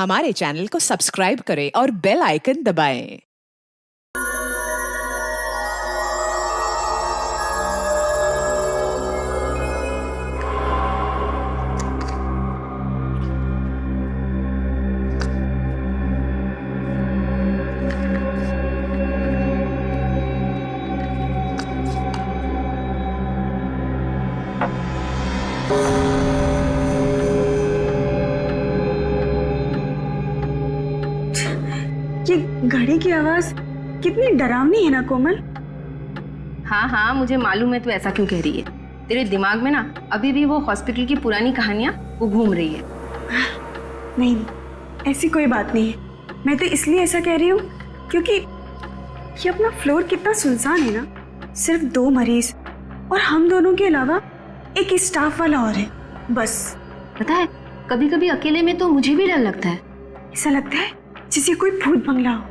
हमारे चैनल को सब्सक्राइब करें और बेल आइकन दबाएं। ये घड़ी की आवाज कितनी डरावनी है ना कोमल। हाँ हाँ मुझे मालूम है तू ऐसा क्यों कह रही है। तेरे दिमाग में ना अभी भी वो हॉस्पिटल की पुरानी कहानियां वो घूम रही है। नहीं ऐसी कोई बात नहीं है। मैं तो इसलिए ऐसा कह रही हूँ क्योंकि ये अपना फ्लोर कितना सुनसान है ना। सिर्फ 2 मरीज और हम दोनों के अलावा एक स्टाफ वाला और है बस। पता है कभी कभी अकेले में तो मुझे भी डर लगता है। ऐसा लगता है जैसे कोई भूत बंगला हो।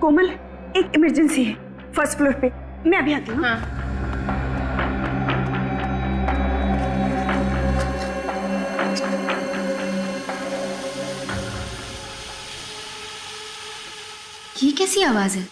कोमल एक इमरजेंसी है फर्स्ट फ्लोर पे। मैं अभी आती हूँ। हाँ। ये कैसी आवाज है?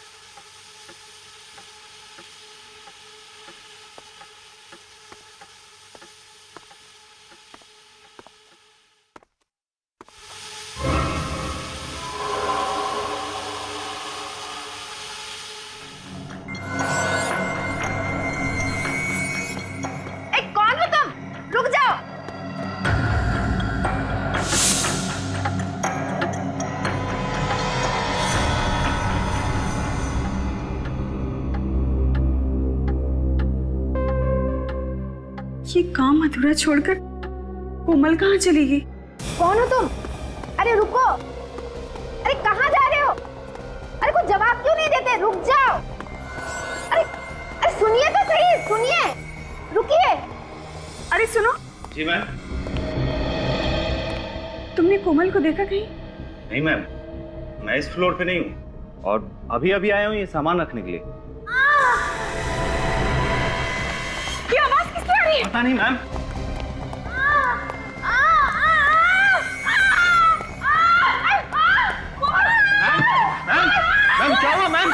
ये काम अधूरा छोड़कर कोमल कहाँ चली गई? कौन हो तुम? अरे रुको, अरे कहाँ जा रहे हो? अरे कुछ जवाब क्यों नहीं देते? रुक जाओ। अरे अरे सुनिए तो सही, सुनिए, रुकिए। अरे सुनो। जी मैम। तुमने कोमल को देखा कहीं? नहीं मैम, मैं इस फ्लोर पे नहीं हूँ और अभी अभी आया हूँ ये सामान रखने के लिए। ये आवाज किसकी आ रही है? पता नहीं मैम। मैम क्या हुआ ma'am?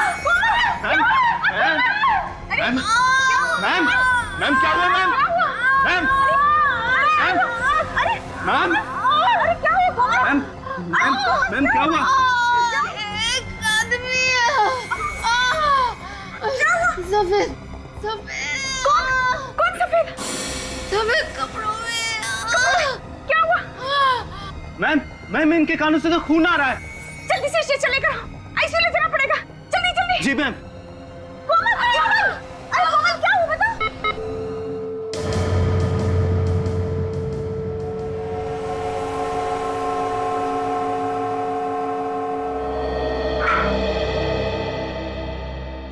Ma'am ma'am ma'am ma'am क्या हुआ मैम? मैम मैम अरे क्या हुआ? मैम मैम मैम क्या हुआ? एक आदमी सफेद सफेद। कौन सफेद? सफेद कपड़ों में। क्या हुआ? मैम मैम इनके कानों से तो खून आ रहा है। जल्दी से चलेगा, आईसीयू ले जाना पड़ेगा। जल्दी जल्दी। जी मैम। कोमल क्या हुआ? अरे कोमल क्या हुआ बता।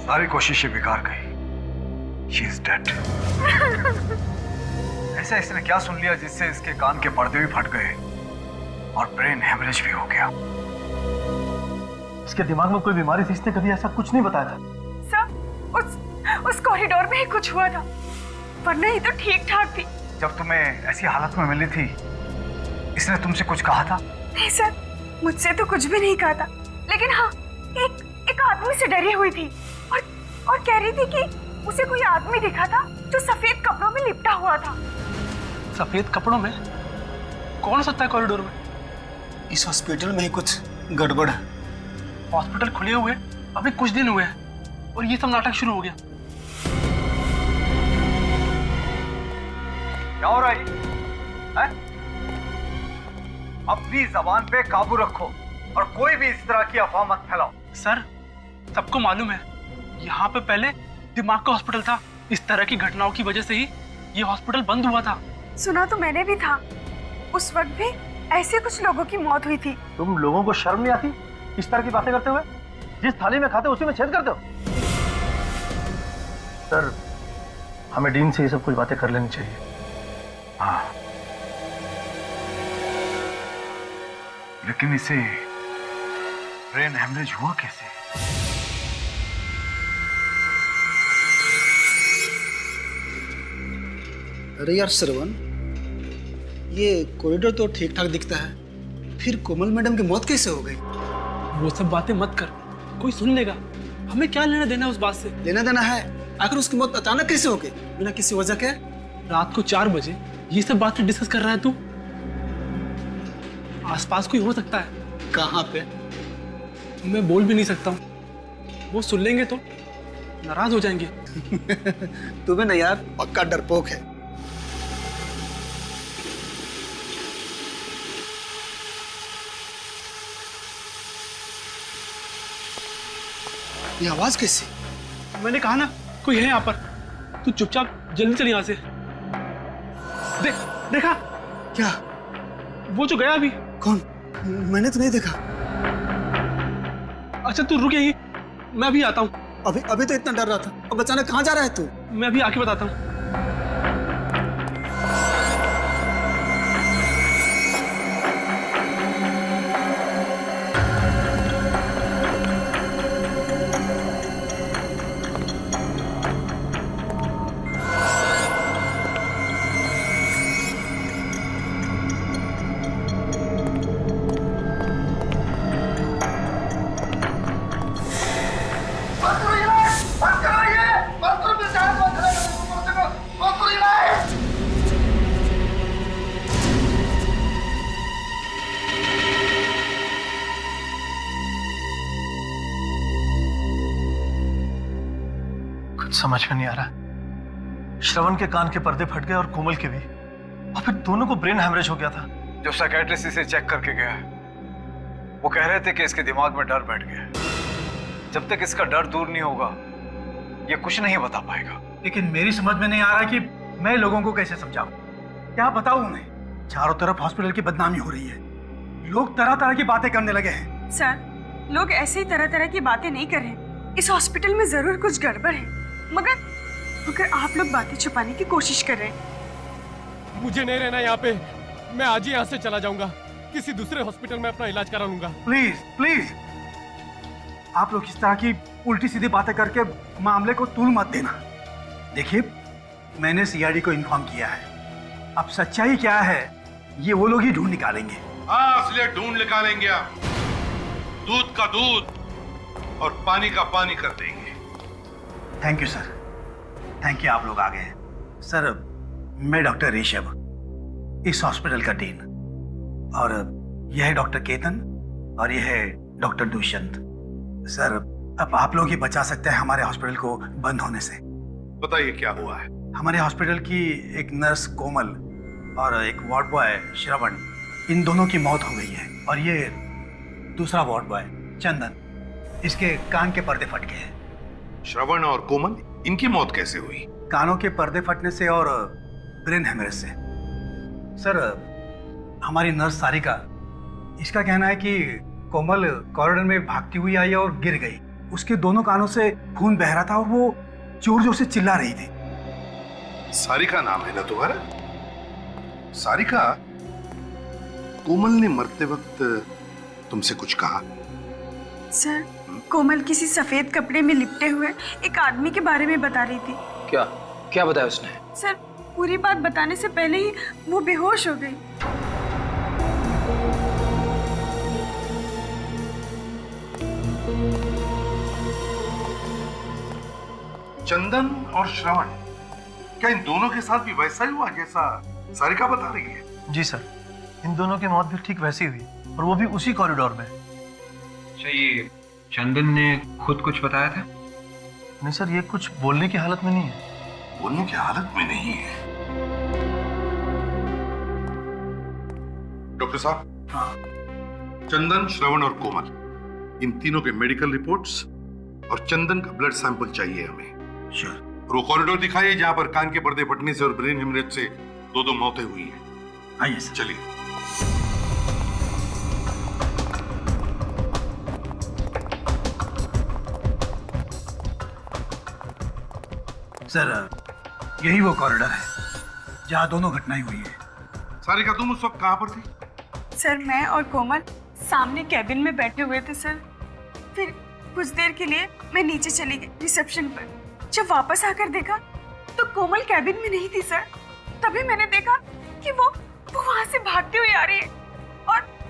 सारी कोशिशें बेकार गई। She is dead. ऐसा इसने क्या सुन लिया जिससे इसके कान के पर्दे भी फट गए और ब्रेन हेमरेज भी हो गया। इसके दिमाग में कोई बीमारी थी, इसने कभी ऐसा कुछ नहीं बताया था। सब उस कॉरिडोर में ही कुछ हुआ था, वरना ही तो ठीक ठाक थी। जब तुम्हें ऐसी हालत में मिली थी इसने तुमसे कुछ कहा था? नहीं सर, मुझसे तो कुछ भी नहीं कहा था, लेकिन हाँ एक आदमी से डरी हुई थी और कह रही थी कि उसे कोई आदमी दिखा था जो सफेद कपड़ों में लिपटा हुआ था। सफेद कपड़ों में? कौन सकता है कॉरिडोर में? इस हॉस्पिटल में ही कुछ गड़बड़ है। हॉस्पिटल खुले हुए अभी कुछ दिन हुए हैं और ये सब नाटक शुरू हो गया। क्या हो रहा है? अपनी जबान पे काबू रखो और कोई भी इस तरह की अफवाह मत फैलाओ। सर सबको मालूम है यहाँ पे पहले दिमाग का हॉस्पिटल था। इस तरह की घटनाओं की वजह से ही ये हॉस्पिटल बंद हुआ था। सुना तो मैंने भी था, उस वक्त भी ऐसे कुछ लोगों की मौत हुई थी। तुम लोगों को शर्म नहीं आती इस तरह की बातें करते हुए? जिस थाली में खाते हो उसी में छेद करते हो। सर हमें डीन से ये सब कुछ बातें कर लेनी चाहिए। हाँ, लेकिन इसे ब्रेन हेमरेज हुआ कैसे? अरे यार श्रवण, ये कॉरिडोर तो ठीक ठाक दिखता है, फिर कोमल मैडम की मौत कैसे हो गई? वो सब बातें मत कर, कोई सुन लेगा। हमें क्या लेना देना उस बात से? लेना देना है, आखिर उसकी मौत अचानक कैसे हो गई बिना किसी वजह के? रात को 4 बजे ये सब बातें डिस्कस कर रहा है तू? आसपास कोई हो सकता है। कहाँ पे? मैं बोल भी नहीं सकता हूँ, वो सुन लेंगे तो नाराज हो जाएंगे। तुम्हें ना यार पक्का डरपोक है। ये आवाज कैसी? मैंने कहा ना कोई है यहाँ पर, तू चुपचाप जल्दी चल यहाँ से। देखा क्या? वो जो गया अभी। कौन? मैंने तो नहीं देखा। अच्छा तू रुक यहीं, मैं अभी आता हूँ। अभी तो इतना डर रहा था, अब अचानक कहाँ जा रहा है तू? मैं अभी आके बताता हूँ। समझ में नहीं आ रहा। श्रवण के कान के पर्दे फट गए और कोमल के भी, और फिर दोनों को ब्रेन हैमरेज हो गया था। जो साइकियाट्रिस्ट इसे चेक करके गया है वो कह रहे थे कि इसके दिमाग में डर बैठ गया है। जब तक इसका डर दूर नहीं होगा ये कुछ नहीं बता पाएगा। लेकिन मेरी समझ में नहीं आ रहा कि मैं लोगों को कैसे समझाऊं, क्या बताऊं उन्हें। चारों तरफ हॉस्पिटल की बदनामी हो रही है, लोग तरह तरह की बातें करने लगे हैं। सर, लोग ऐसे ही तरह तरह की बातें नहीं कर रहे। इस हॉस्पिटल में जरूर कुछ गड़बड़ है, मगर आप लोग बातें छुपाने की कोशिश कर रहे हैं। मुझे नहीं रहना यहाँ पे, मैं आज ही यहाँ से चला जाऊंगा, किसी दूसरे हॉस्पिटल में अपना इलाज करा लूंगा। प्लीज प्लीज, आप लोग इस तरह की उल्टी सीधी बातें करके मामले को तूल मत देना। देखिए, मैंने सीआईडी को इन्फॉर्म किया है, अब सच्चाई क्या है ये वो लोग ही ढूंढ निकालेंगे। हाँ, इसलिए ढूंढ निकालेंगे आप। दूध का दूध और पानी का पानी कर देंगे। Thank you sir, thank you, आप लोग आ गए। सर, मैं डॉक्टर ऋषभ, इस हॉस्पिटल का डीन, और यह है डॉक्टर केतन और यह है डॉक्टर दुष्यंत। सर, अब आप लोग ही बचा सकते हैं हमारे हॉस्पिटल को बंद होने से। बताइए क्या हुआ है? हमारे हॉस्पिटल की एक नर्स कोमल और एक वार्ड बॉय श्रवण, इन दोनों की मौत हो गई है। और ये दूसरा वार्ड बॉय चंदन, इसके कान के पर्दे फट गए हैं। श्रवण और कोमल, इनकी मौत कैसे हुई? कानों के पर्दे फटने से और ब्रेन हेमरेज से। सर, हमारी नर्स सारिका, इसका कहना है कि कोमल कॉरिडोर में भागती हुई आई और गिर गई। उसके दोनों कानों से खून बह रहा था और वो जोर जोर से चिल्ला रही थी। सारिका नाम है ना तुम्हारा? सारिका, कोमल ने मरते वक्त तुमसे कुछ कहा? सर, कोमल किसी सफेद कपड़े में लिपटे हुए एक आदमी के बारे में बता रही थी। क्या क्या बताया उसने? सर, पूरी बात बताने से पहले ही वो बेहोश हो गई। चंदन और श्रवण, क्या इन दोनों के साथ भी वैसा ही हुआ जैसा सारिका बता रही है? जी सर, इन दोनों की मौत भी ठीक वैसी हुई, और वो भी उसी कॉरिडोर में। अच्छा, ये चंदन ने खुद कुछ बताया था? नहीं सर, ये कुछ बोलने की हालत में नहीं है। बोलने की हालत में नहीं है? डॉक्टर साहब। हाँ। चंदन, श्रवण और कोमल, इन तीनों के मेडिकल रिपोर्ट्स और चंदन का ब्लड सैंपल चाहिए हमें। श्योर। और वो कॉरिडोर दिखाइए जहां पर कान के पर्दे फटने से और ब्रेन हेमरेज से दो मौतें हुई हैं। आइए सर। चलिए। सर, यही वो कॉरिडोर है जहां दोनों घटनाएं हुई है। सारिका, तुम उस वक्त कहां पर थी? सर, मैं और कोमल सामने कैबिन में बैठे हुए थे सर। फिर कुछ देर के लिए मैं नीचे चली गई रिसेप्शन पर। जब वापस आकर देखा तो कोमल कैबिन में नहीं थी सर। तभी मैंने देखा कि वो वो वहां से भागती हुई आ रही है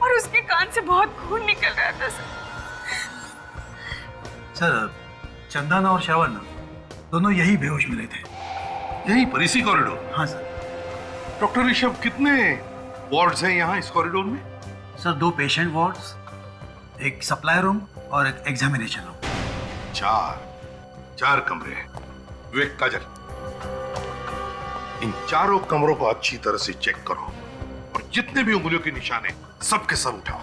और उसके कान से बहुत खून निकल रहा था सर। चंदन और श्रवण दोनों यही बेहोश मिले थे। यही पर इसी कॉरिडोर? हाँ सर। डॉक्टर ऋषभ, कितने वार्ड्स हैं यहाँ इस कॉरिडोर में? सर 2 पेशेंट वार्ड्स, एक सप्लाई रूम और एक एग्जामिनेशन रूम। 4 कमरे हैं। विवेक, काजल, इन चारों कमरों को अच्छी तरह से चेक करो और जितने भी उंगलियों के निशान हैं सबके सब उठाओ।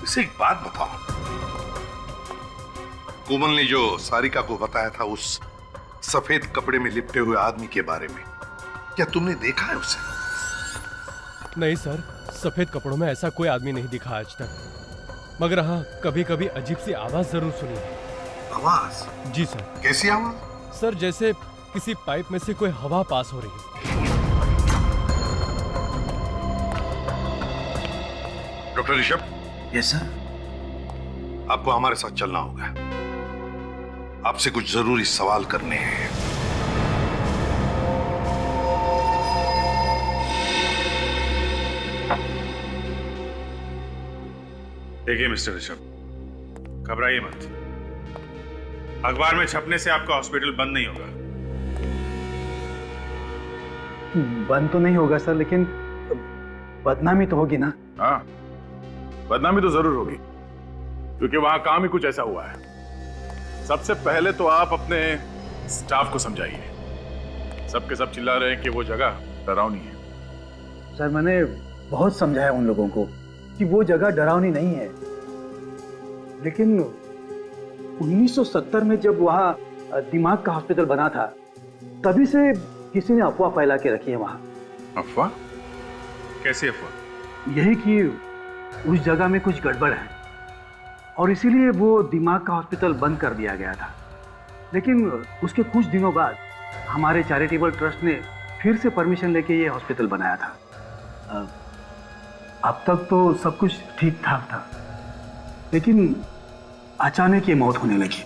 इसे एक बात बताओ, कोमल ने जो सारिका को बताया था उस सफेद कपड़े में लिपटे हुए आदमी के बारे में, क्या तुमने देखा है उसे? नहीं सर, सफेद कपड़ों में ऐसा कोई आदमी नहीं दिखा आज तक, मगर हाँ कभी कभी अजीब सी आवाज जरूर सुनी है। आवाज? जी सर। कैसी आवाज? सर जैसे किसी पाइप में से कोई हवा पास हो रही है। डॉक्टर ऋषभ। Yes sir. आपको हमारे साथ चलना होगा, आपसे कुछ जरूरी सवाल करने हैं। देखिए मिस्टर ऋषभ, घबराइए मत। अखबार में छपने से आपका हॉस्पिटल बंद नहीं होगा। बंद तो नहीं होगा सर, लेकिन बदनामी तो होगी ना। हाँ, बदनामी तो जरूर होगी, क्योंकि वहां काम ही कुछ ऐसा हुआ है। सबसे पहले तो आप अपने स्टाफ को समझाइए। सबके सब चिल्ला रहे हैं कि वो जगह डरावनी है। सर मैंने बहुत समझाया उन लोगों को कि वो जगह डरावनी नहीं है, लेकिन 1970 में जब वहाँ दिमाग का हॉस्पिटल बना था, तभी से किसी ने अफवाह फैला के रखी है वहाँ। अफवाह? कैसी अफवाह? यही कि उस जगह में कुछ गड़बड़ है और इसीलिए वो दिमाग का हॉस्पिटल बंद कर दिया गया था। लेकिन उसके कुछ दिनों बाद हमारे चैरिटेबल ट्रस्ट ने फिर से परमिशन लेके ये हॉस्पिटल बनाया था। अब तक तो सब कुछ ठीक ठाक था, लेकिन अचानक ये मौत होने लगी।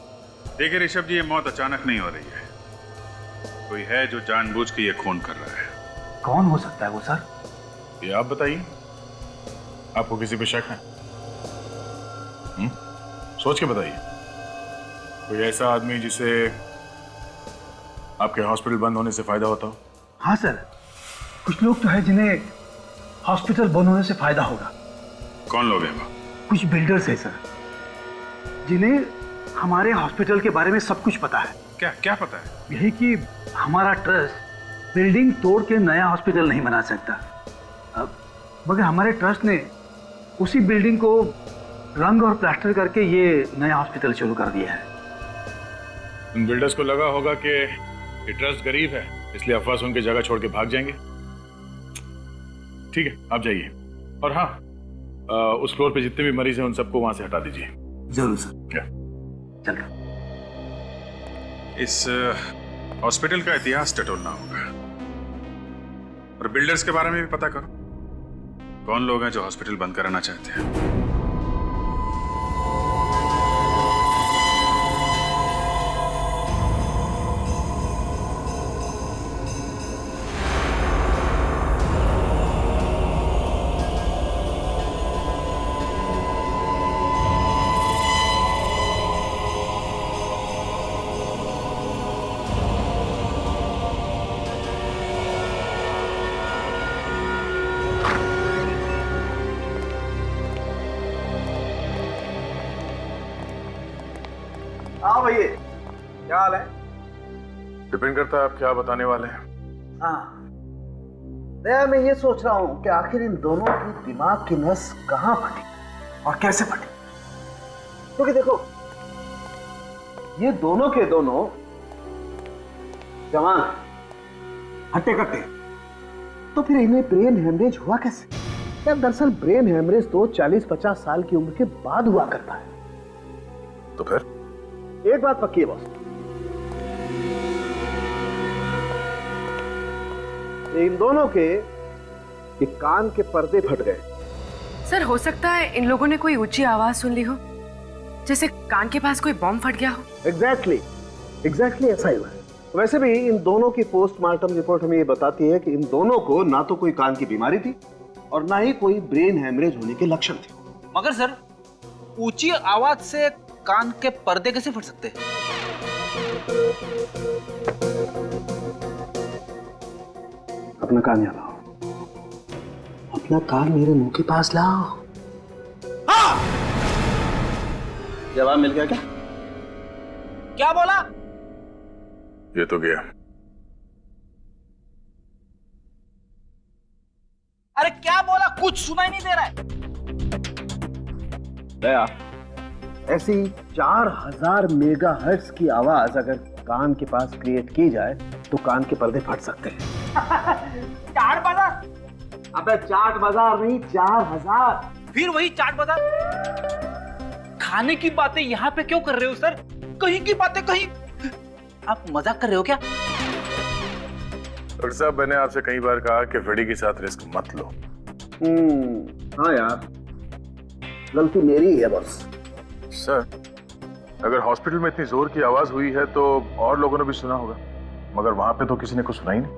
देखिए ऋषभ जी, ये मौत अचानक नहीं हो रही है। कोई है जो जानबूझ के ये खून कर रहा है। कौन हो सकता है वो सर? ये आप बताइए, आपको किसी पे शक है? सोच के बताइए। कोई ऐसा आदमी जिसे आपके हॉस्पिटल बंद होने से फायदा होता हो? हाँ सर, कुछ लोग तो है जिन्हें हॉस्पिटल बंद होने से फायदा होगा। कौन लोग हैं वो? कुछ बिल्डर्स है सर, जिन्हें हमारे हॉस्पिटल के बारे में सब कुछ पता है। क्या क्या पता है? यही कि हमारा ट्रस्ट बिल्डिंग तोड़ के नया हॉस्पिटल नहीं बना सकता। मगर हमारे ट्रस्ट ने उसी बिल्डिंग को रंग और प्लास्टर करके ये नया हॉस्पिटल शुरू कर दिया है। उन बिल्डर्स को लगा होगा कि ये ट्रस्ट गरीब है, इसलिए अफवाह सुन के जगह छोड़ के भाग जाएंगे। ठीक है, आप जाइए। और हाँ, उस फ्लोर पे जितने भी मरीज हैं उन सबको वहां से हटा दीजिए। जरूर सर। चलो। इस हॉस्पिटल का इतिहास टटोलना होगा और बिल्डर्स के बारे में भी पता करो। कौन लोग हैं जो हॉस्पिटल बंद कराना चाहते हैं? हाँ भैया, क्या हाल है? डिपेंड करता है आप क्या बताने वाले हैं। हाँ, मैं ये सोच रहा हूँ कि आखिर इन दोनों की दिमाग की नस कहाँ फटी और कैसे फटी। क्योंकि देखो, ये दोनों के दोनों जवान हट्टे कट्टे, तो फिर इन्हें ब्रेन हेमरेज हुआ कैसे? यार दरअसल ब्रेन हेमरेज तो 40-50 साल की उम्र के बाद हुआ करता है। तो फिर एक बात पक्की है बॉस, इन दोनों के कान के पर्दे फट गए। सर हो सकता है इन लोगों ने कोई ऊंची आवाज सुन ली हो। जैसे कान के पास कोई बॉम्ब फट गया हो। एग्जैक्टली ऐसा ही हुआ है। वैसे भी इन दोनों की पोस्टमार्टम रिपोर्ट हमें ये बताती है कि इन दोनों को ना तो कोई कान की बीमारी थी और ना ही कोई ब्रेन हेमरेज होने के लक्षण थे। मगर सर, ऊंची आवाज से कान के पर्दे कैसे फट सकते हैं? अपना कान यहाँ लाओ, अपना कान मेरे मुंह के पास लाओ। हाँ! जवाब मिल गया क्या? क्या बोला? ये तो गया। अरे क्या बोला? कुछ सुनाई नहीं दे रहा है। दया, ऐसी 4000 मेगाहर्ट्ज की आवाज अगर कान के पास क्रिएट की जाए तो कान के पर्दे फट सकते हैं। 4 बाजार? अबे चाट बाजार नहीं, 4000। फिर वही चाट बाजार। खाने की बातें यहाँ पे क्यों कर रहे हो सर? कहीं की बातें कहीं। आप मजाक कर रहे हो क्या? डॉक्टर साहब, मैंने आपसे कई बार कहा कि फ्रेडी के साथ रिस्क मत लो। हाँ यार, गलती मेरी है बस। सर, अगर हॉस्पिटल में इतनी जोर की आवाज हुई है तो और लोगों ने भी सुना होगा, मगर वहां पे तो किसी ने कुछ सुना ही नहीं।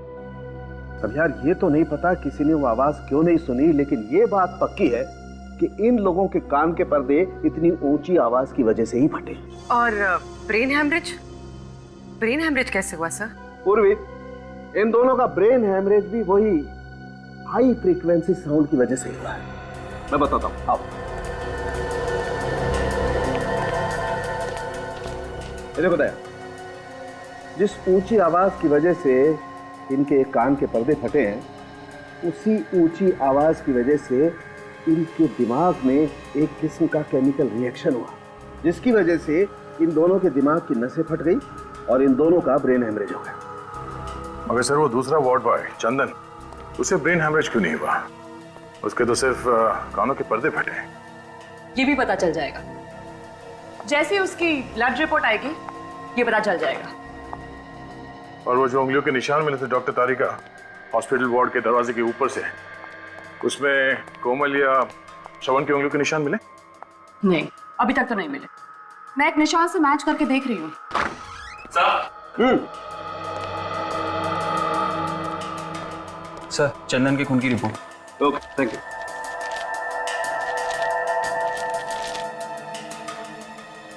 अब यार ये तो नहीं पता किसी ने वो आवाज क्यों नहीं सुनी, लेकिन ये बात पक्की है कि इन लोगों के कान के पर्दे इतनी ऊंची आवाज की वजह से ही फटे। और ब्रेन हेमरेज कैसे हुआ सर? पूर्वी, इन दोनों का ब्रेन हेमरेज भी वही हाई फ्रीक्वेंसी साउंड की वजह से हुआ है। मैं बताता हूं, आओ। ये बताया, जिस ऊंची आवाज की वजह से इनके कान के पर्दे फटे हैं, उसी ऊंची आवाज की वजह से इनके दिमाग में एक किस्म का केमिकल रिएक्शन हुआ, जिसकी वजह से इन दोनों के दिमाग की नसें फट गई और इन दोनों का ब्रेन हेमरेज हो गया। मगर सर, वो दूसरा वार्ड बॉय चंदन, उसे ब्रेन हेमरेज क्यों नहीं हुआ? उसके तो सिर्फ कानों के पर्दे फटे हैं। ये भी पता चल जाएगा। जैसे उसकी ब्लड रिपोर्ट आएगी ये पता चल जाएगा। और वो जो उंगलियों के निशान मिले थे डॉक्टर तारिका हॉस्पिटल वार्ड के दरवाजे के ऊपर से, उसमें कोमल या श्रवण की उंगलियों के निशान मिले? नहीं, अभी तक तो नहीं मिले। मैं एक निशान से मैच करके देख रही हूँ। सर, चंदन के खून की report. Okay, thank you.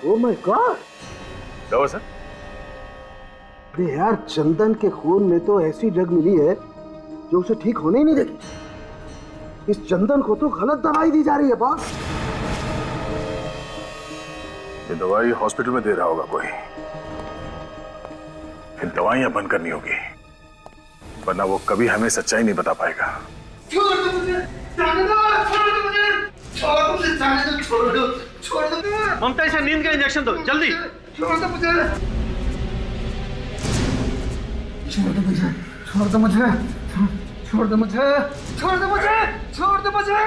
Oh my God, दवा सर? अरे यार, चंदन के खून में तो ऐसी ड्रग मिली है जो उसे ठीक होने ही नहीं देगी। इस चंदन को तो गलत दवाई दी जा रही है बॉस। ये दवाई हॉस्पिटल में दे रहा होगा कोई। इन दवाइयां बंद करनी होगी, वरना वो कभी हमें सच्चाई नहीं बता पाएगा। छोड़ दो मुझे, जाने दो, छोड़ दो मुझे, छोड़ दो मुझे, जाने दो, छोड़ दो, छोड़ दो। ममता, इसे नींद का इंजेक्शन दो, जल्दी। छोड़ दो मुझे, छोड़ दो मुझे, छोड़ दो मुझे, छोड़ दो मुझे, छोड़ दो मुझे, छोड़ दो मुझे,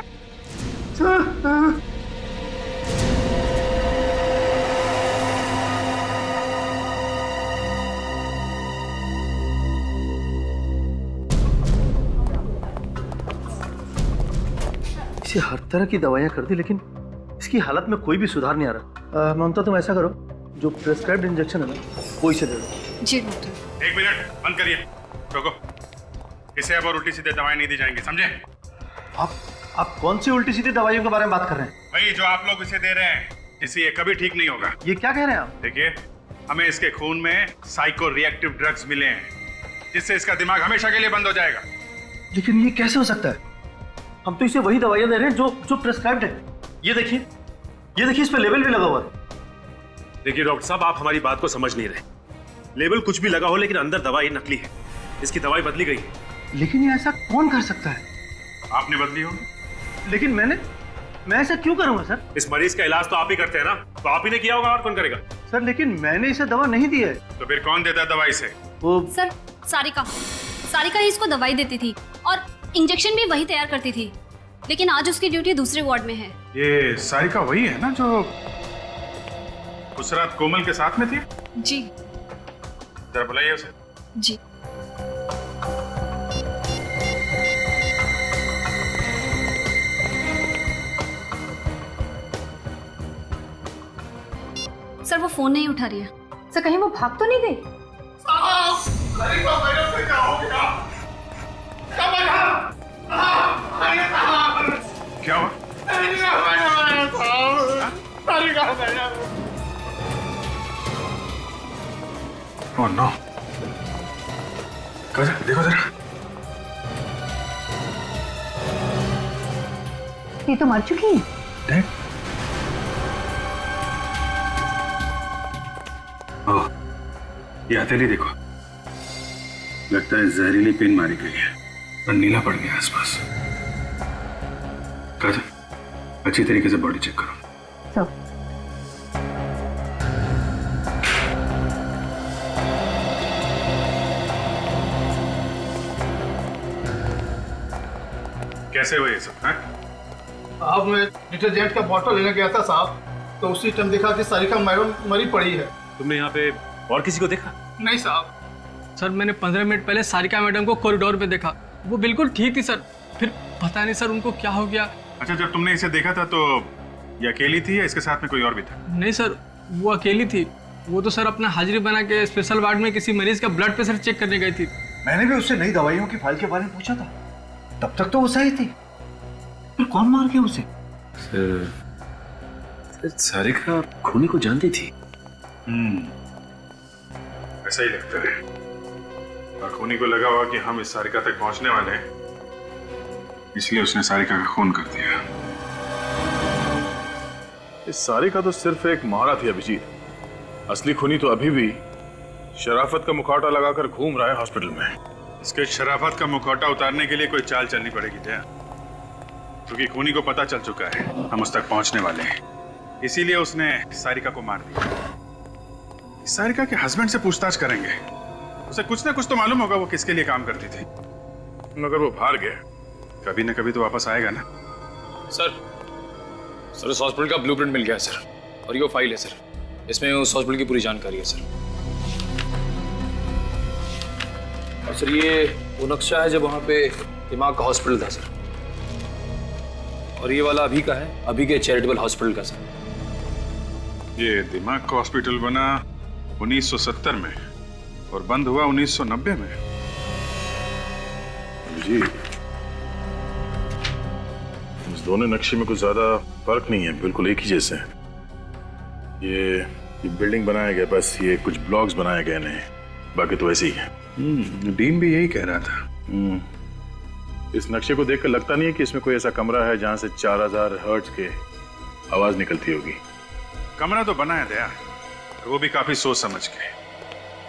इसे हर तरह की दवाइयां कर दी, लेकिन इसकी हालत में कोई भी सुधार नहीं आ रहा। ममता, तुम ऐसा करो, जो प्रेस्क्राइब्ड इंजेक्शन है ना, वो इसे दे दो। जी डॉक्टर। 1 मिनट, बंद करिए, रोको। इसे अब और उल्टी सीधे दवाएं नहीं दी जाएंगी, समझे? आप कौन सी उल्टी सीधी दवाइयों के बारे में बात कर रहे हैं? वही जो आप लोग इसे दे रहे हैं, इससे ये कभी ठीक नहीं होगा। ये क्या कह रहे हैं आप? देखिए, हमें इसके खून में साइको रिएक्टिव ड्रग्स मिले हैं, जिससे इसका दिमाग हमेशा के लिए बंद हो जाएगा। लेकिन ये कैसे हो सकता है? हम तो इसे वही दवाइयां दे रहे हैं जो प्रेस्क्राइब्ड है। ये देखिए, इस पे लेबल भी लगा हुआ है। देखिए डॉक्टर साहब, आप हमारी बात को समझ नहीं रहे। लेबल कुछ भी लगा हो, लेकिन अंदर दवाई नकली है। इसकी दवाई बदली गई है। लेकिन ये ऐसा कौन कर सकता है? आपने बदली हो? लेकिन मैं ऐसा क्यों करूंगा सर? इस मरीज का इलाज तो आप ही करते हैं ना, तो आप ही ने किया होगा, और कौन करेगा? सर, लेकिन मैंने इसे दवा नहीं दी है। तो फिर कौन देता है दवा इसे? वो सर, सारिका ही इसको दवाई देती थी और इंजेक्शन भी वही तैयार करती थी, लेकिन आज उसकी ड्यूटी दूसरे वार्ड में है। ये सारिका वही है ना जो उस रात कोमल के साथ में थी? जी। जरा बुलाइए उसे। जी। सर वो फोन नहीं उठा रही है। सर कहीं वो भाग तो नहीं गई? क्या हुआ? ओह नो, देखो जरा। ये तो मर चुकी है। ओह, ये हथेली देखो, लगता है जहरीली पिन मारी गई है और नीला पड़ गया आसपास। काजल, अच्छी तरीके से बॉडी चेक करो। कैसे हुए ये सब? अब मैं डिटर्जेंट का बॉटल लेने गया था साहब, तो उसी टाइम देखा कि सारिका मैडम मरी पड़ी है। तुमने यहाँ पे और किसी को देखा? नहीं साहब, सर मैंने 15 मिनट पहले सारिका मैडम को कॉरिडोर में देखा, वो बिल्कुल ठीक थी सर। फिर पता नहीं सर उनको क्या हो गया। अच्छा, जब तुमने इसे देखा था तो ये अकेली थी या इसके साथ में कोई और भी था? नहीं सर, वो अकेली थी। वो तो सर अपना हाजिरी बना के स्पेशल वार्ड में किसी मरीज का ब्लड प्रेशर चेक करने गई थी। मैंने भी उससे नई दवाइयों की फाइल के बारे में पूछा था, तब तक तो वो सही थी। फिर कौन मार गया उसे? सारिका खूनी को जानती थी। ऐसा ही लगता है। और खूनी को लगा हुआ कि हम इस सारिका तक पहुंचने वाले हैं, इसलिए उसने सारिका का खून कर दिया। इस सारिका तो सिर्फ एक मोहरा थी अभिजीत, असली खूनी तो अभी भी शराफत का मुखौटा लगाकर घूम रहा है हॉस्पिटल में। इसके शराफत का मुखौटा उतारने के लिए कोई चाल चलनी पड़ेगी क्या? क्योंकि खूनी को पता चल चुका है हम उस तक पहुंचने वाले हैं, इसीलिए उसने सारिका को मार दिया। सारिका के हस्बैंड से पूछताछ करेंगे, उसे कुछ ना कुछ तो मालूम होगा वो किसके लिए काम करती थी। मगर वो भाग गया, कभी ना कभी तो वापस आएगा ना। सर उस हॉस्पिटल का ब्लूप्रिंट मिल गया है सर, और ये फाइल है सर, इसमें उस हॉस्पिटल की पूरी जानकारी है सर। और सर ये वो नक्शा है जब वहाँ पे दिमाग का हॉस्पिटल था सर, और ये वाला अभी का है, अभी के चैरिटेबल हॉस्पिटल का सर। ये दिमाग का हॉस्पिटल बना 1970 में और बंद हुआ 1990 में। जी, इस दोनों नक्शे में कुछ ज्यादा फर्क नहीं है, बिल्कुल एक ही जैसे हैं। ये बिल्डिंग बनाया गया, बस ये कुछ ब्लॉक्स बनाए गए नहीं, बाकी तो ऐसे ही है। डीन भी यही कह रहा था। इस नक्शे को देखकर लगता नहीं है कि इसमें कोई ऐसा कमरा है जहां से 4000 हर्ट्ज के आवाज निकलती होगी। कमरा तो बना है दया, वो भी काफी सोच समझ के,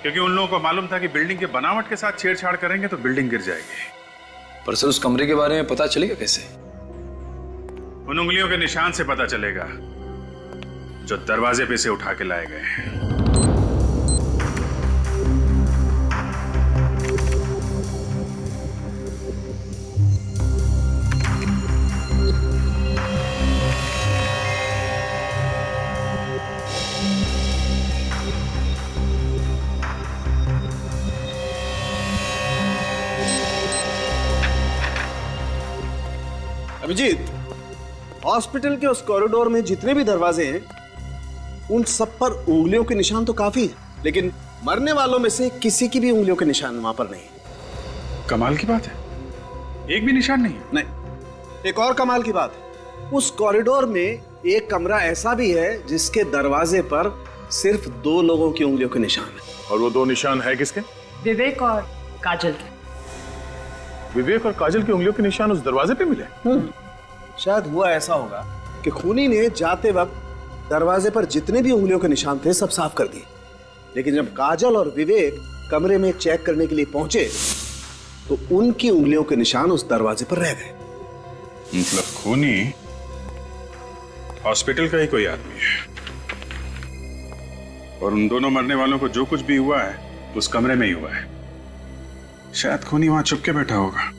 क्योंकि उन लोगों को मालूम था कि बिल्डिंग के बनावट के साथ छेड़छाड़ करेंगे तो बिल्डिंग गिर जाएगी। पर सर उस कमरे के बारे में पता चलेगा कैसे? उन उंगलियों के निशान से पता चलेगा जो दरवाजे पे से उठा के लाए गए हैं। अभिजीत, हॉस्पिटल के उस कॉरिडोर में जितने भी दरवाजे हैं उन सब पर उंगलियों के निशान तो काफी है, लेकिन मरने वालों में से किसी की भी उंगलियों के निशान वहां पर नहीं। कमाल की बात है, एक भी निशान नहीं है। नहीं, एक और कमाल की बात है, उस कॉरिडोर में एक कमरा ऐसा भी है जिसके दरवाजे पर सिर्फ 2 लोगों की उंगलियों के निशान है। और वो 2 निशान है किसके? विवेक और काजल के। विवेक और काजल की उंगलियों के निशान उस दरवाजे पे मिले? शायद हुआ ऐसा होगा कि खूनी ने जाते वक्त दरवाजे पर जितने भी उंगलियों के निशान थे सब साफ कर दिए, लेकिन जब काजल और विवेक कमरे में चेक करने के लिए पहुंचे तो उनकी उंगलियों के निशान उस दरवाजे पर रह गए। मतलब खूनी हॉस्पिटल का ही कोई आदमी है, और उन दोनों मरने वालों को जो कुछ भी हुआ है उस कमरे में ही हुआ है। शायद खूनी वहां छुप के बैठा होगा।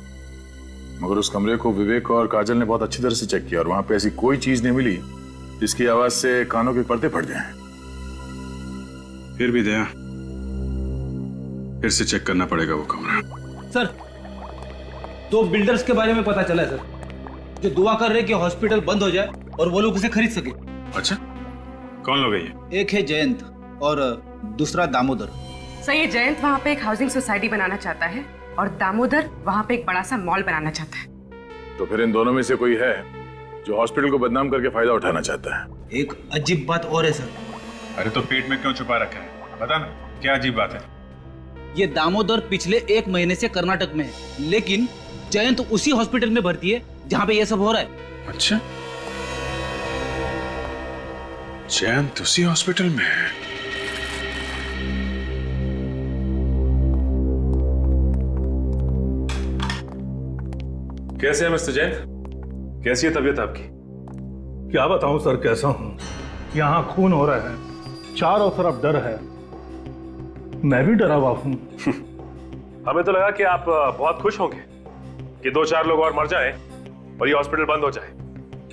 मगर उस कमरे को विवेक और काजल ने बहुत अच्छी तरह से चेक किया और वहां पे ऐसी कोई चीज नहीं मिली जिसकी आवाज से कानों के पर्दे फट जाएं। फिर भी दया, फिर से चेक करना पड़ेगा वो कमरा। सर, 2 बिल्डर्स के बारे में पता चला है सर, जो दुआ कर रहे कि हॉस्पिटल बंद हो जाए और वो लोग उसे खरीद सके। अच्छा, कौन लोग है ये? एक है जयंत और दूसरा दामोदर। सर, ये जयंत वहाँ पे एक हाउसिंग सोसाइटी बनाना चाहता है और दामोदर वहाँ पे एक बड़ा सा मॉल बनाना चाहता है। तो फिर इन दोनों में से कोई है जो हॉस्पिटल को बदनाम करके फायदा उठाना चाहता है। एक अजीब बात और है सर। अरे तो पेट में क्यों छुपा रखा है? बता ना, क्या अजीब बात है? ये दामोदर पिछले 1 महीने से कर्नाटक में है, लेकिन जयंत उसी हॉस्पिटल में भर्ती है जहाँ पे ये सब हो रहा है। अच्छा, जयंत उसी हॉस्पिटल में है। कैसे है मिस्टर जैन? कैसी है तबीयत आपकी? क्या बताऊं सर, कैसा हूं। यहाँ खून हो रहा है, चारों तरफ डर है, मैं भी डरा हुआ हूं। हमें तो लगा कि आप बहुत खुश होंगे कि 2-4 लोग और मर जाएं और ये हॉस्पिटल बंद हो जाए,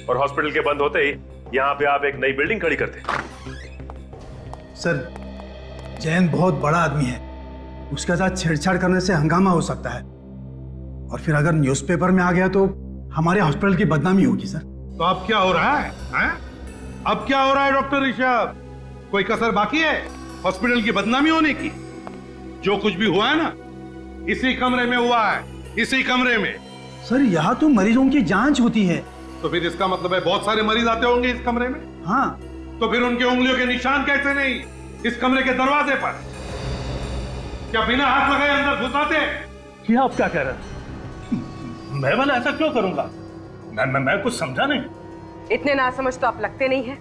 और हॉस्पिटल के बंद होते ही यहाँ पे आप एक नई बिल्डिंग खड़ी करते। सर, जयंत बहुत बड़ा आदमी है, उसके साथ छेड़छाड़ करने से हंगामा हो सकता है, और फिर अगर न्यूज़पेपर में आ गया तो हमारे हॉस्पिटल की बदनामी होगी सर। तो अब क्या हो रहा है, अब क्या हो रहा है डॉक्टर ऋषभ? कोई कसर बाकी है हॉस्पिटल की बदनामी होने की? जो कुछ भी हुआ है ना, इसी कमरे में हुआ है, इसी कमरे में। सर, यहाँ तो मरीजों की जांच होती है। तो फिर इसका मतलब है बहुत सारे मरीज आते होंगे इस कमरे में? हाँ। तो फिर उनके उंगलियों के निशान कैसे नहीं इस कमरे के दरवाजे पर? क्या बिना हाथ लगाए अंदर घुस आते? क्या आप क्या कह रहे हैं? मैं भला ऐसा क्यों करूंगा? मैं कुछ समझा नहीं। इतने नासमझ तो आप लगते नहीं हैं।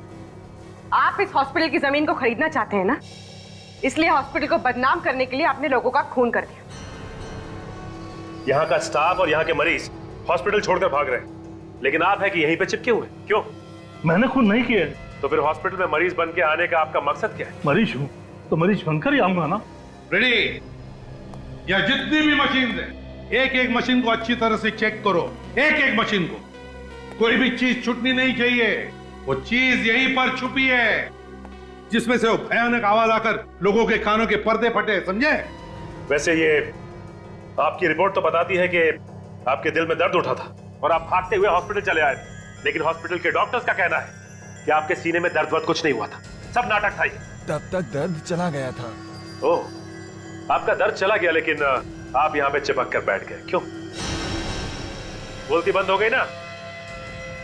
आप इस हॉस्पिटल की जमीन को खरीदना चाहते हैं ना, इसलिए हॉस्पिटल को बदनाम करने के लिए आपने लोगों का खून कर दिया। यहाँ का स्टाफ और यहाँ के मरीज हॉस्पिटल छोड़कर भाग रहे हैं, लेकिन आप है कि यहीं पे चिपके हुए। क्यों? मैंने खून नहीं किया। तो फिर हॉस्पिटल में मरीज बन के आने का आपका मकसद क्या है? मरीज हूँ तो मरीज बनकर ही आऊंगा ना। रेडी? या जितनी भी मशीन है, एक एक मशीन को अच्छी तरह से चेक करो, एक एक मशीन को। कोई भी चीज छूटनी नहीं चाहिए। वो चीज यहीं पर छुपी है जिसमें से वो भयानक आवाज आकर लोगों के कानों के पर्दे फटे, समझे? वैसे ये आपकी रिपोर्ट तो बताती है कि आपके दिल में दर्द उठा था और आप भागते हुए हॉस्पिटल चले आए थे, लेकिन हॉस्पिटल के डॉक्टर्स का कहना है कि आपके सीने में दर्द कुछ नहीं हुआ था, सब नाटक था। तब तक दर्द चला गया था। ओह, आपका दर्द चला गया, लेकिन आप यहाँ पे चिपक कर बैठ गए। क्यों? बोलती बंद हो गई ना?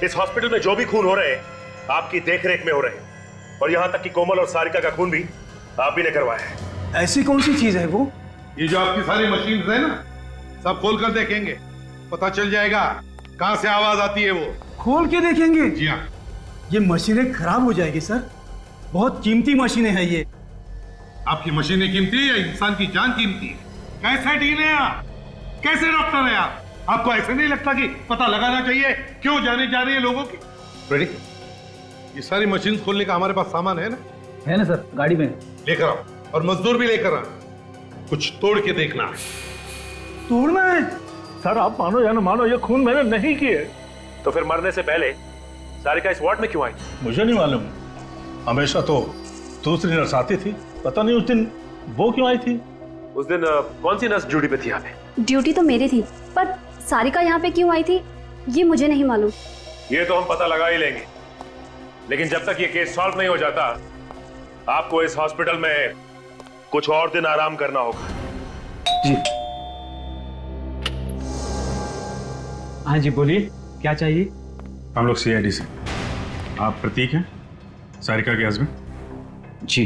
इस हॉस्पिटल में जो भी खून हो रहे हैं आपकी देखरेख में हो रहे हैं, और यहाँ तक कि कोमल और सारिका का खून भी आप ही ने करवाया है। ऐसी कौन सी चीज है वो? ये जो आपकी सारी मशीन है ना, सब खोल कर देखेंगे, पता चल जाएगा कहां से आवाज आती है। वो खोल के देखेंगे? जी हाँ। ये मशीनें खराब हो जाएगी सर, बहुत कीमती मशीनें हैं ये। आपकी मशीनें कीमती है या इंसान की जान कीमती है? कैसे डील है आप? कैसे डॉक्टर है आप? आपको ऐसे नहीं लगता कि पता लगाना चाहिए क्यों जाने जा रही है लोगों की? रेडी? ये सारी मशीन खोलने का हमारे पास सामान है ना? है ना सर, गाड़ी में लेकर आओ, और मजदूर भी लेकर आओ। कुछ तोड़ के देखना है। तोड़ना है? सर आप मानो या ना मानो, ये खून मैंने नहीं किए। तो फिर मरने से पहले सारिका इस वार्ड में क्यों आई? मुझे नहीं मालूम। हमेशा तो दूसरी नर्स आती थी, पता नहीं उस दिन वो क्यों आई थी। उस दिन कौन सी नर्स ड्यूटी पे थी यहाँ पे? ड्यूटी तो मेरी थी, पर सारिका यहाँ पे क्यों आई थी ये मुझे नहीं मालूम। ये तो हम पता लगा ही लेंगे, लेकिन जब तक ये केस सॉल्व नहीं हो जाता आपको इस हॉस्पिटल में कुछ और दिन आराम करना होगा। जी हाँ जी, बोलिए क्या चाहिए? हम लोग CID से। आप प्रतीक हैं, सारिका के हस्बैंड? जी।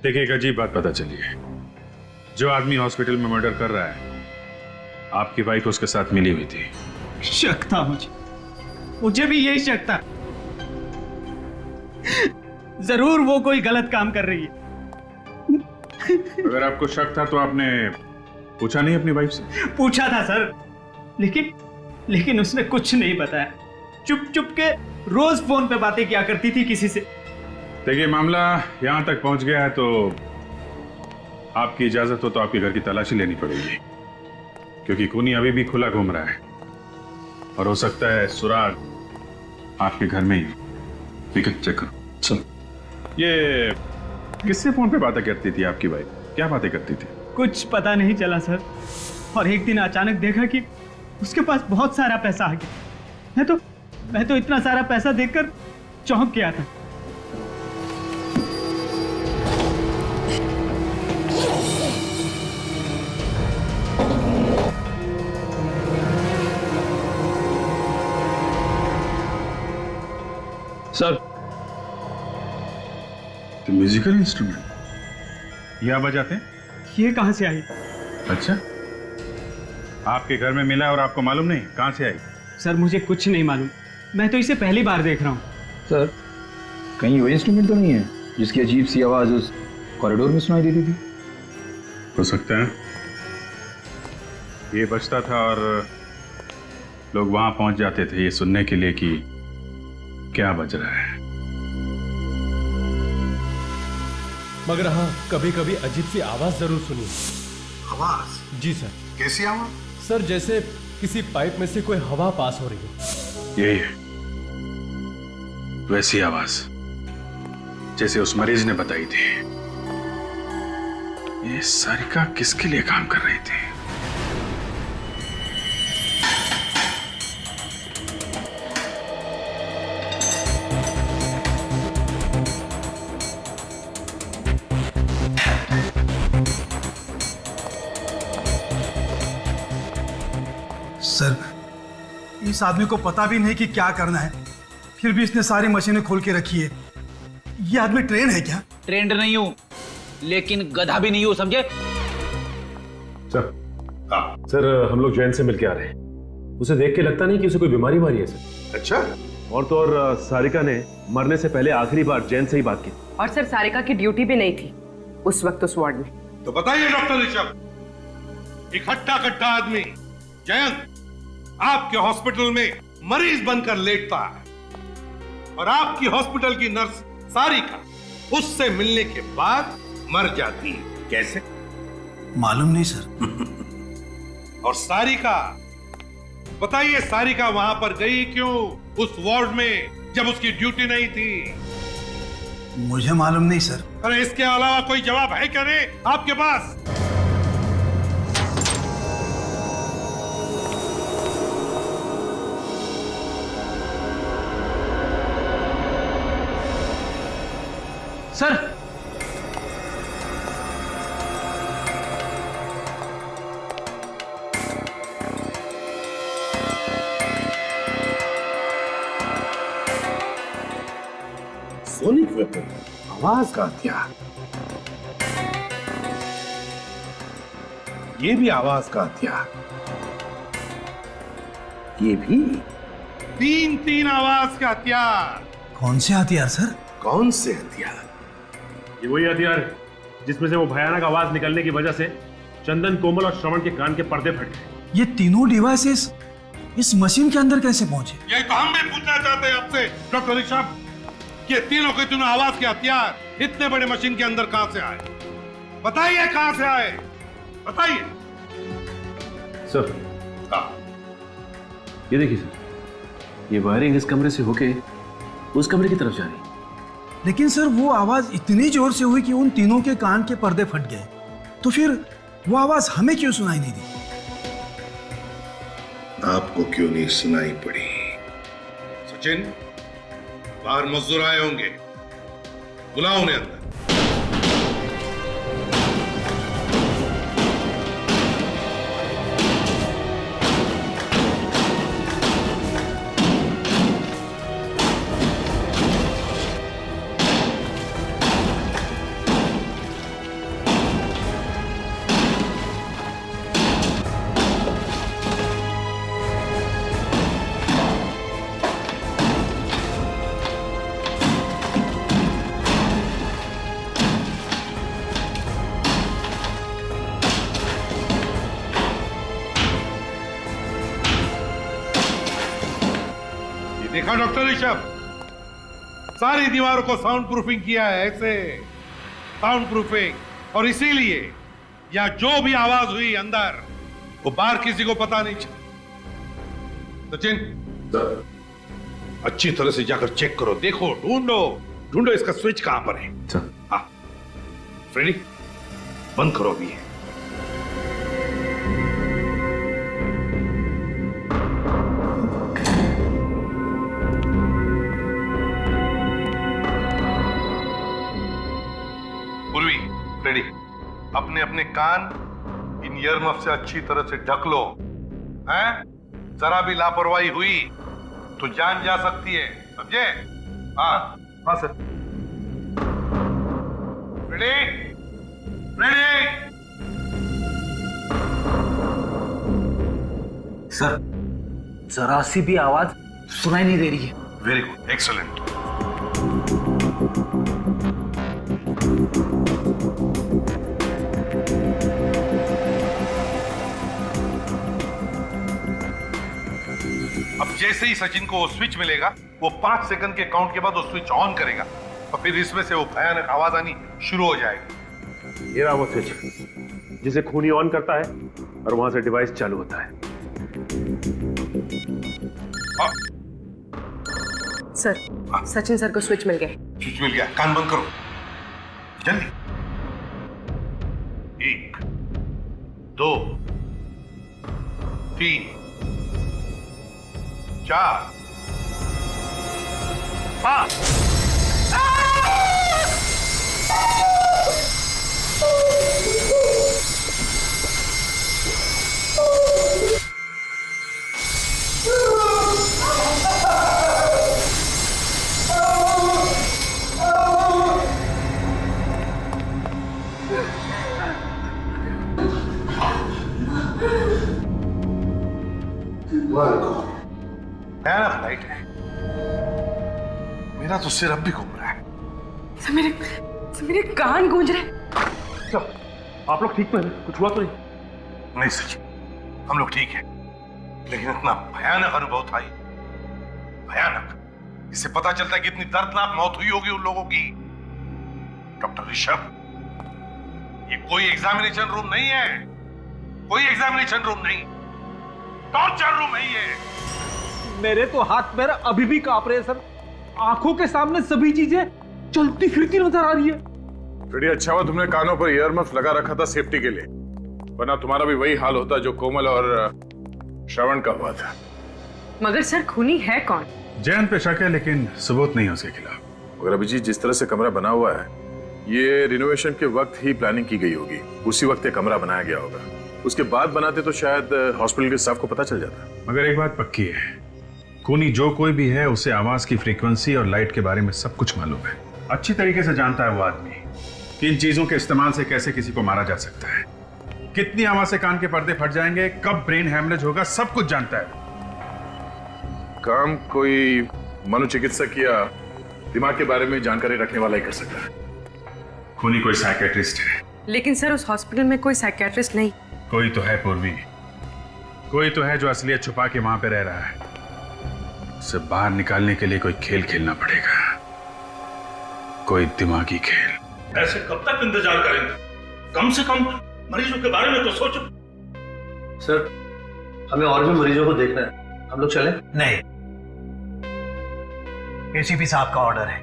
देखिए, एक अजीब बात पता चली है। जो आदमी हॉस्पिटल में मर्डर कर रहा है, आपकी वाइफ उसके साथ मिली हुई थी। शक था मुझे भी यही शक था। जरूर वो कोई गलत काम कर रही है। अगर आपको शक था तो आपने पूछा नहीं अपनी वाइफ से? पूछा था सर, लेकिन उसने कुछ नहीं बताया। चुप के रोज फोन पे बातें किया करती थी किसी से। देखिए, मामला यहां तक पहुंच गया है तो आपकी इजाजत हो तो आपके घर की तलाशी लेनी पड़ेगी, क्योंकि खूनी अभी भी खुला घूम रहा है और हो सकता है सुराग आपके घर में ही। ठीक है, चेक करो। चलो। ये किससे फोन पे बातें करती थी आपकी वाइफ? क्या बातें करती थी? कुछ पता नहीं चला सर, और एक दिन अचानक देखा कि उसके पास बहुत सारा पैसा आ गया। मैं तो इतना सारा पैसा देखकर चौंक गया था। तो म्यूजिकल इंस्ट्रूमेंट ये आप बजाते हैं? ये कहाँ से आई? अच्छा, आपके घर में मिला और आपको मालूम नहीं? कहाँ से आई? सर मुझे कुछ नहीं मालूम, मैं तो इसे पहली बार देख रहा हूँ। सर कहीं वो इंस्ट्रूमेंट तो नहीं है जिसकी अजीब सी आवाज उस कॉरिडोर में सुनाई देती थी? हो सकता है ये बजता था और लोग वहां पहुंच जाते थे ये सुनने के लिए कि क्या बज रहा है। मगर हाँ, कभी कभी अजीब सी आवाज जरूर सुनी। आवाज? जी सर। कैसी आवाज? सर जैसे किसी पाइप में से कोई हवा पास हो रही है। यही है, वैसी आवाज जैसे उस मरीज ने बताई थी। ये सारिका किसके लिए काम कर रही थी? सर, इस आदमी को पता भी नहीं कि क्या करना है, फिर भी इसने सारी मशीनें खोल के रखी है। ये आदमी ट्रेन है क्या? ट्रेंड नहीं हूं, लेकिन गधा भी नहीं हूं, समझे? सर हम लोग जैन से मिलके आ रहे हैं। उसे देख के लगता नहीं कि उसे कोई बीमारी मारी है सर। अच्छा, और तो और सारिका ने मरने से पहले आखिरी बार जैन से ही बात की। और सर सारिका की ड्यूटी भी नहीं थी उस वक्त उस वार्ड में। तो बताइए डॉक्टर ऋषभ, इकट्ठा कट्ठा आदमी जयंत आपके हॉस्पिटल में मरीज बनकर लेटता है और आपकी हॉस्पिटल की नर्स सारिका उससे मिलने के बाद मर जाती है। कैसे? मालूम नहीं सर। और सारिका, बताइए सारिका वहां पर गई क्यों उस वार्ड में जब उसकी ड्यूटी नहीं थी? मुझे मालूम नहीं सर। अरे इसके अलावा कोई जवाब है क्या नहीं आपके पास? सर सोनिक वेपन, आवाज का हथियार। ये भी आवाज का हथियार, ये भी तीन आवाज का हथियार। कौन से हथियार सर? कौन से हथियार? ये वही हथियार है जिसमें से वो भयानक आवाज निकलने की वजह से चंदन, कोमल और श्रवण के कान के पर्दे फट गए। ये तीनों डिवाइसेस इस मशीन के अंदर कैसे पहुंचे? यही तो हम भी पूछना चाहते हैं आपसे डॉक्टर ऋषभ, ये तीनों के तीनों आवाज के हथियार इतने बड़े मशीन के अंदर कहां से आए? बताइए कहां से आए, बताइए। सर ये देखिए सर, ये वायरिंग इस कमरे से होके उस कमरे की तरफ जा रही है। लेकिन सर वो आवाज इतनी जोर से हुई कि उन तीनों के कान के पर्दे फट गए, तो फिर वो आवाज हमें क्यों सुनाई नहीं दी? आपको क्यों नहीं सुनाई पड़ी? सचिन, बाहर मजदूर आए होंगे, बुलाओ उन्हें अंदर। देखा डॉक्टर ऋषभ, सारी दीवारों को साउंड प्रूफिंग किया है, ऐसे साउंड प्रूफिंग, और इसीलिए या जो भी आवाज हुई अंदर वो बाहर किसी को पता नहीं चला। सचिन, अच्छी तरह से जाकर चेक करो, देखो, ढूंढो इसका स्विच कहां पर है। हाँ फ्रेडी, बंद करो अभी। रेडी, अपने अपने कान इन ईयरमफ से अच्छी तरह से ढक लो, हैं? जरा भी लापरवाही हुई तो जान जा सकती है, समझे? हाँ हाँ सर। Ready ready. सर, जरा सी भी आवाज सुनाई नहीं दे रही है। Very good, excellent. अब जैसे ही सचिन को वो स्विच मिलेगा, वो 5 सेकंड के काउंट के बाद वो स्विच ऑन करेगा और फिर इसमें से वो भयानक आवाज आनी शुरू हो जाएगी। ये रहा वो स्विच जिसे खूनी ऑन करता है और वहां से डिवाइस चालू होता है। सर, सचिन सर को स्विच मिल गया। स्विच मिल गया, कान बंद करो जल्दी। 1 2 3 4 5। भयानक लाइट है। मेरा तो सिर अब भी घूम रहा है। सर मेरे कान गूंज रहे। आप लोग ठीक तो हैं? कुछ हुआ तो नहीं? नहीं सचिन, हम लोग ठीक हैं, लेकिन इतना भयानक अनुभव था, भयानक। इससे पता चलता है कि इतनी दर्दनाक मौत हुई होगी उन लोगों की। डॉक्टर ऋषभ, ये कोई एग्जामिनेशन रूम नहीं है, कोई एग्जामिनेशन रूम नहीं, टॉर्चर रूम है ये। मेरे तो हाथ पैर अभी भी कांप रहे हैं सर। आंखों के सामने सभी चीजें चलती फिरती नजर आ रही है। फ्रेडी, अच्छा हुआ तुमने कानों पर ईयरमफ्स लगा रखा था सेफ्टी के लिए, वरना तुम्हारा भी वही हाल होता जो कोमल और श्रवण का हुआ था। मगर सर, खूनी है कौन? जैन पे शक है, लेकिन सबूत नहीं है उसके खिलाफ। मगर अभिजीत, जिस तरह से कमरा बना हुआ है, ये रिनोवेशन के वक्त ही प्लानिंग की गई होगी। उसी वक्त ये कमरा बनाया गया होगा। उसके बाद बनाते तो शायद हॉस्पिटल के स्टाफ को पता चल जाता। मगर एक बात पक्की है, खूनी जो कोई भी है उसे आवाज की फ्रीक्वेंसी और लाइट के बारे में सब कुछ मालूम है। अच्छी तरीके से जानता है वो आदमी कि इन चीजों के इस्तेमाल से कैसे किसी को मारा जा सकता है, कितनी आवाज से कान के पर्दे फट जाएंगे, कब ब्रेन हैमरेज होगा, सब कुछ जानता है। काम कोई मनोचिकित्सक या दिमाग के बारे में जानकारी रखने वाला ही कर सकता है। खूनी कोई साइकेट्रिस्ट है। लेकिन सर, उस हॉस्पिटल में कोई साइकेट्रिस्ट नहीं। कोई तो है पूर्वी, कोई तो है जो असलियत छुपा के वहां पे रह रहा है। उसे बाहर निकालने के लिए कोई खेल खेलना पड़ेगा, कोई दिमागी खेल। ऐसे कब तक इंतजार करेंगे? कम से कम मरीजों के बारे में तो सोचो। सर, हमें और भी मरीजों को देखना है, हम लोग चलें? नहीं, एसीपी साहब का ऑर्डर है,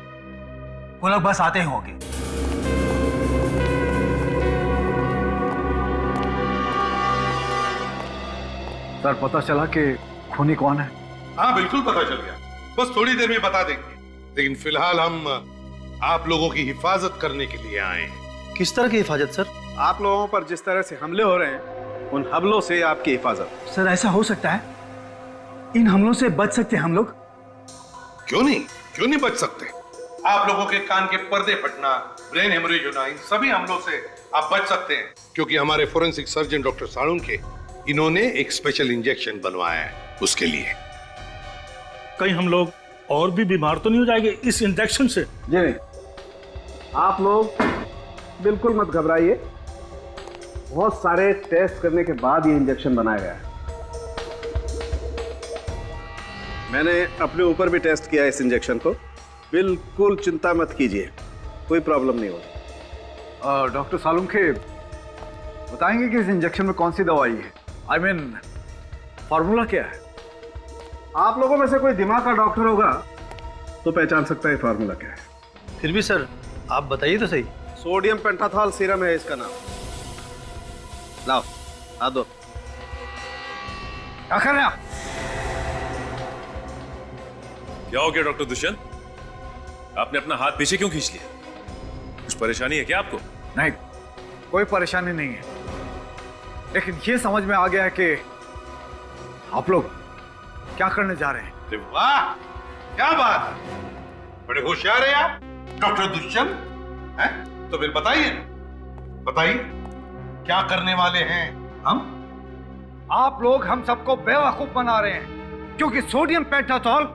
वो लोग बस आते ही होंगे। सर, पता चला कि खूनी कौन है? हाँ बिल्कुल पता चल गया, बस थोड़ी देर में बता देंगे। लेकिन फिलहाल हम आप लोगों की हिफाजत करने के लिए आए हैं। किस तरह की हिफाजत सर? आप लोगों पर जिस तरह से हमले हो रहे हैं, उन हमलों से आपकी हिफाजत। सर, ऐसा हो सकता है? इन हमलों से बच सकते हैं हम लोग? क्यों नहीं बच सकते? आप लोगों के कान के पर्दे फटना, ब्रेन हेमरेज होना, इन सभी हमलों से आप बच सकते हैं, क्योंकि हमारे फोरेंसिक सर्जन डॉक्टर साळुंखे इन्होंने एक स्पेशल इंजेक्शन बनवाया है उसके लिए। कहीं हम लोग और भी बीमार तो नहीं हो जाएंगे इस इंजेक्शन से? जी नहीं, आप लोग बिल्कुल मत घबराइए। बहुत सारे टेस्ट करने के बाद ये इंजेक्शन बनाया गया है। मैंने अपने ऊपर भी टेस्ट किया है इस इंजेक्शन को। बिल्कुल चिंता मत कीजिए, कोई प्रॉब्लम नहीं होगी। डॉक्टर साळुंखे, बताएंगे कि इस इंजेक्शन में कौन सी दवाई है? आई मीन, फॉर्मूला क्या है? आप लोगों में से कोई दिमाग का डॉक्टर होगा तो पहचान सकता है फार्मूला क्या है। फिर भी सर, आप बताइए तो सही। सोडियम पेंटाथॉल सीरम है इसका नाम। लाओ, हाथ दो। क्या कर रहे हैं आप? क्या हो गया डॉक्टर दुष्यंत? आपने अपना हाथ पीछे क्यों खींच लिया? कुछ परेशानी है क्या आपको? नहीं, कोई परेशानी नहीं है, लेकिन ये समझ में आ गया है कि आप लोग क्या करने जा रहे हैं। वाह, क्या बात है, बड़े होशियार हैं आप डॉक्टर दुष्यंत। तो फिर बताइए, बताइए क्या करने वाले हैं हम? आप लोग हम सबको बेवकूफ बना रहे हैं, क्योंकि सोडियम पेंटाथॉल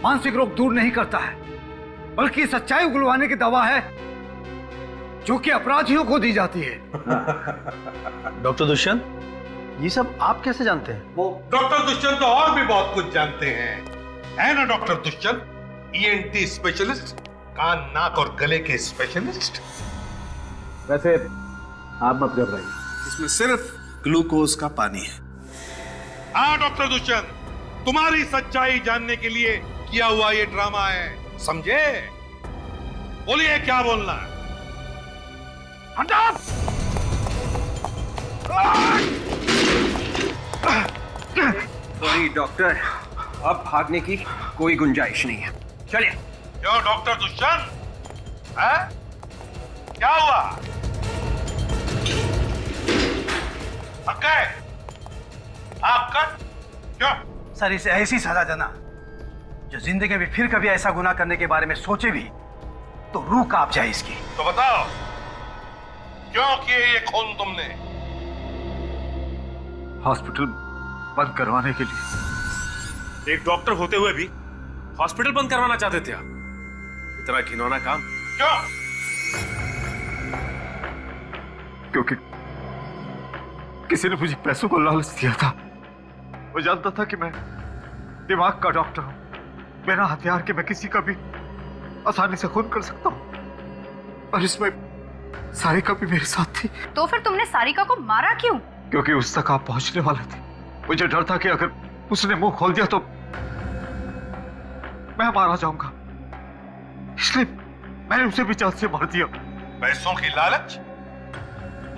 मानसिक रोग दूर नहीं करता है, बल्कि सच्चाई उगलवाने की दवा है जो कि अपराधियों को दी जाती है। डॉक्टर दुष्यंत, ये सब आप कैसे जानते हैं? वो डॉक्टर दुष्यंत तो और भी बहुत कुछ जानते हैं, है ना डॉक्टर दुष्यंत? ENT स्पेशलिस्ट, कान नाक और गले के स्पेशलिस्ट। वैसे आप मत घबराइए, इसमें सिर्फ ग्लूकोज का पानी है। हाँ डॉक्टर दुष्यंत, तुम्हारी सच्चाई जानने के लिए किया हुआ ये ड्रामा है, समझे? बोलिए क्या बोलना है? सॉरी डॉक्टर, अब भागने की कोई गुंजाइश नहीं है, चलिए। क्यों डॉक्टर दुष्यंत, है? क्या हुआ? थक गए? आपका क्यों? सर, इसे ऐसी सजा देना जो जिंदगी में फिर कभी ऐसा गुनाह करने के बारे में सोचे भी तो रूह कांप जाए इसकी। तो बताओ क्यों किए ये खून तुमने? हॉस्पिटल बंद करवाने के लिए। एक डॉक्टर होते हुए भी हॉस्पिटल बंद करवाना चाहते थे आप? इतना घिनौना काम क्यों? क्योंकि किसी ने मुझे पैसों को लालच दिया था। वो जानता था कि मैं दिमाग का डॉक्टर हूं, बिना हथियार के मैं किसी का भी आसानी से खून कर सकता हूं, और इसमें सारिका भी मेरे साथ थी। तो फिर तुमने सारिका को मारा क्यों? क्योंकि उस तक आप पहुंचने वाले थे। मुझे डर था कि अगर उसने मुंह खोल दिया तो मैं मारा जाऊंगा, इसलिए मैंने उसे भी जान से मार दिया। पैसों की लालच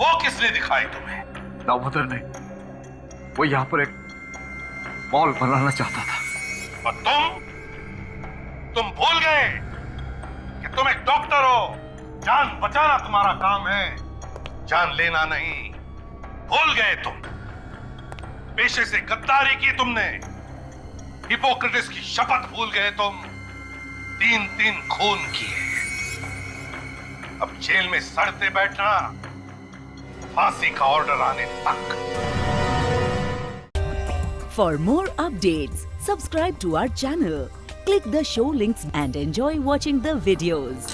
वो किसने दिखाई तुम्हें? दामोदर ने। वो यहां पर एक मॉल बनाना चाहता था। और तुम भूल गए कि तुम एक डॉक्टर हो, जान बचाना तुम्हारा काम है, जान लेना नहीं। भूल गए तुम, पेशे से गद्दारी की तुमने, हिपोक्रेटिस की शपथ भूल गए तुम, 3-3 खून किए। अब जेल में सड़ते बैठना, फांसी का ऑर्डर आने तक। For more updates, subscribe to our channel, click the show links and enjoy watching the videos.